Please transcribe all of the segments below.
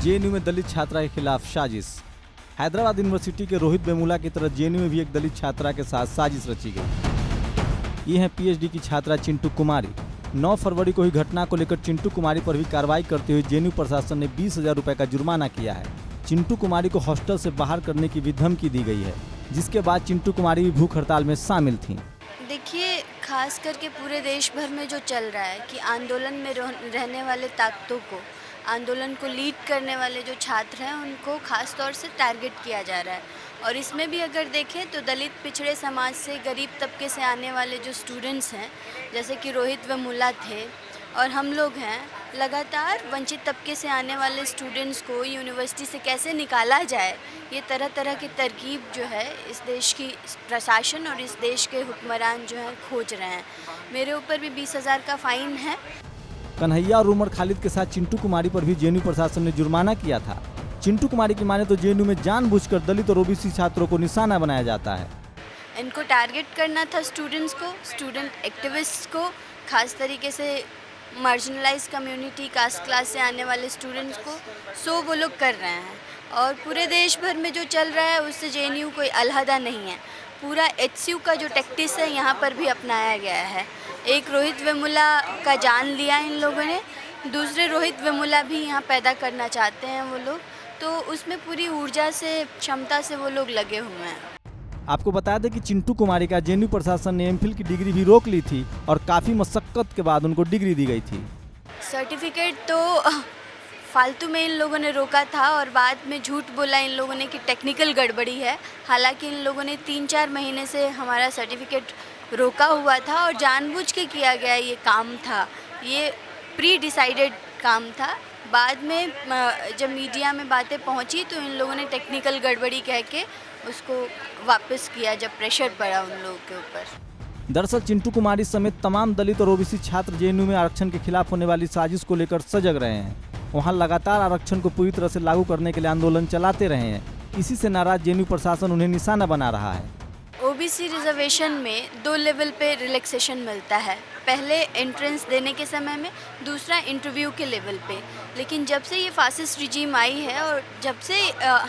JNU में दलित छात्रा के खिलाफ साजिश। हैदराबाद यूनिवर्सिटी के रोहित वेमुला की तरह जेएनयू में भी एक दलित छात्रा के साथ साजिश रची गई। ये है पीएचडी की छात्रा चिंटू कुमारी। 9 फरवरी को ही घटना को लेकर चिंटू कुमारी पर भी कार्रवाई करते हुए जेएनयू प्रशासन ने 20,000 रुपये का जुर्माना किया है। चिंटू कुमारी को हॉस्टल से बाहर करने की भी धमकी दी गई है, जिसके बाद चिंटू कुमारी भी भूख हड़ताल में शामिल थीं। देखिए, खास करके पूरे देश भर में जो चल रहा है कि आंदोलन में रहने वाले ताकतों को, आंदोलन को लीड करने वाले जो छात्र हैं उनको खास तौर से टारगेट किया जा रहा है। और इसमें भी अगर देखें तो दलित पिछड़े समाज से, गरीब तबके से आने वाले जो स्टूडेंट्स हैं, जैसे कि रोहित वेमुला थे और हम लोग हैं, लगातार वंचित तबके से आने वाले स्टूडेंट्स को यूनिवर्सिटी से कैसे निकाला जाए, ये तरह तरह की तरकीब जो है इस देश की प्रशासन और इस देश के हुक्मरान जो हैं खोज रहे हैं। मेरे ऊपर भी 20,000 का फ़ाइन है। कन्हैया और उमर खालिद के साथ चिंटू कुमारी पर भी जेएनयू प्रशासन ने जुर्माना किया था। चिंटू कुमारी की माने तो जेएनयू में जानबूझकर दलित और ओबीसी छात्रों को निशाना बनाया जाता है। इनको टारगेट करना था स्टूडेंट्स को, स्टूडेंट एक्टिविस्ट को, खास तरीके से मार्जिनलाइज कम्युनिटी, कास्ट क्लास से आने वाले स्टूडेंट्स को, सो वो लोग कर रहे हैं। और पूरे देश भर में जो चल रहा है उससे जेएनयू कोई अलहदा नहीं है। पूरा एचसीयू का जो टैक्टिस है यहाँ पर भी अपनाया गया है। एक रोहित वेमुला का जान लिया इन लोगों ने, दूसरे रोहित वेमुला भी यहाँ पैदा करना चाहते हैं वो लोग, तो उसमें पूरी ऊर्जा से, क्षमता से वो लोग लगे हुए हैं। आपको बता दें कि चिंटू कुमारी का जेएनयू प्रशासन ने एमफिल की डिग्री भी रोक ली थी और काफ़ी मशक्कत के बाद उनको डिग्री दी गई थी। सर्टिफिकेट तो फालतू में इन लोगों ने रोका था और बाद में झूठ बोला इन लोगों ने कि टेक्निकल गड़बड़ी है। हालांकि इन लोगों ने 3-4 महीने से हमारा सर्टिफिकेट रोका हुआ था और जानबूझ के किया गया ये काम था। ये प्री डिसाइडेड काम था। बाद में जब मीडिया में बातें पहुंची तो इन लोगों ने टेक्निकल गड़बड़ी कह के उसको वापस किया जब प्रेशर पड़ा उन लोगों के ऊपर। दरअसल चिंटू कुमारी समेत तमाम दलित और ओबीसी छात्र जेएनयू में आरक्षण के खिलाफ होने वाली साजिश को लेकर सजग रहे हैं। वहां लगातार आरक्षण को पूरी तरह से लागू करने के लिए आंदोलन चलाते रहे हैं। इसी से नाराज जेएनयू प्रशासन उन्हें निशाना बना रहा है। ओबीसी रिजर्वेशन में 2 लेवल पे रिलैक्सेशन मिलता है, पहले एंट्रेंस देने के समय में, दूसरा इंटरव्यू के लेवल पे। लेकिन जब से ये फासिस्ट रिजीम आई है और जब से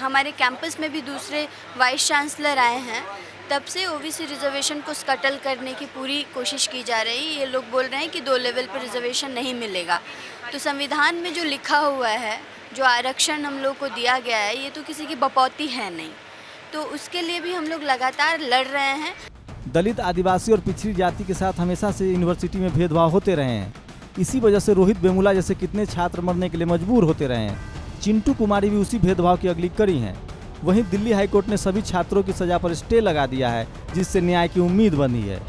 हमारे कैंपस में भी दूसरे वाइस चांसलर आए हैं, तब से ओबीसी रिजर्वेशन को स्कटल करने की पूरी कोशिश की जा रही है। ये लोग बोल रहे हैं कि 2 लेवल पर रिजर्वेशन नहीं मिलेगा। तो संविधान में जो लिखा हुआ है, जो आरक्षण हम लोग को दिया गया है, ये तो किसी की बपौती है नहीं। तो उसके लिए भी हम लोग लगातार लड़ रहे हैं। दलित, आदिवासी और पिछड़ी जाति के साथ हमेशा से यूनिवर्सिटी में भेदभाव होते रहे हैं। इसी वजह से रोहित वेमुला जैसे कितने छात्र मरने के लिए मजबूर होते रहे हैं। चिंटू कुमारी भी उसी भेदभाव की अगली कड़ी हैं। वहीं दिल्ली हाईकोर्ट ने सभी छात्रों की सजा पर स्टे लगा दिया है, जिससे न्याय की उम्मीद बनी है।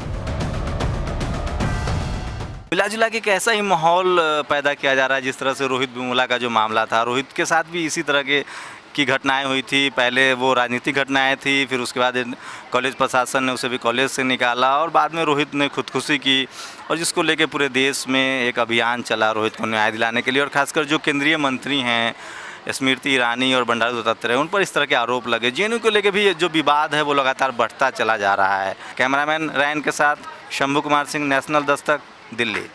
मिला जुला के कैसा ही माहौल पैदा किया जा रहा है। जिस तरह से रोहित वेमुला का जो मामला था, रोहित के साथ भी इसी तरह की घटनाएं हुई थी। पहले वो राजनीतिक घटनाएं थी, फिर उसके बाद कॉलेज प्रशासन ने उसे भी कॉलेज से निकाला और बाद में रोहित ने खुदकुशी की, और जिसको लेके पूरे देश में एक अभियान चला रोहित को न्याय दिलाने के लिए। और खासकर जो केंद्रीय मंत्री हैं स्मृति ईरानी और बंडारू दत्तात्रेय, उन पर इस तरह के आरोप लगे। जेएनयू को लेके भी जो विवाद है वो लगातार बढ़ता चला जा रहा है। कैमरामैन रैन के साथ शंभू कुमार सिंह, नेशनल दस्तक, दिल्ली।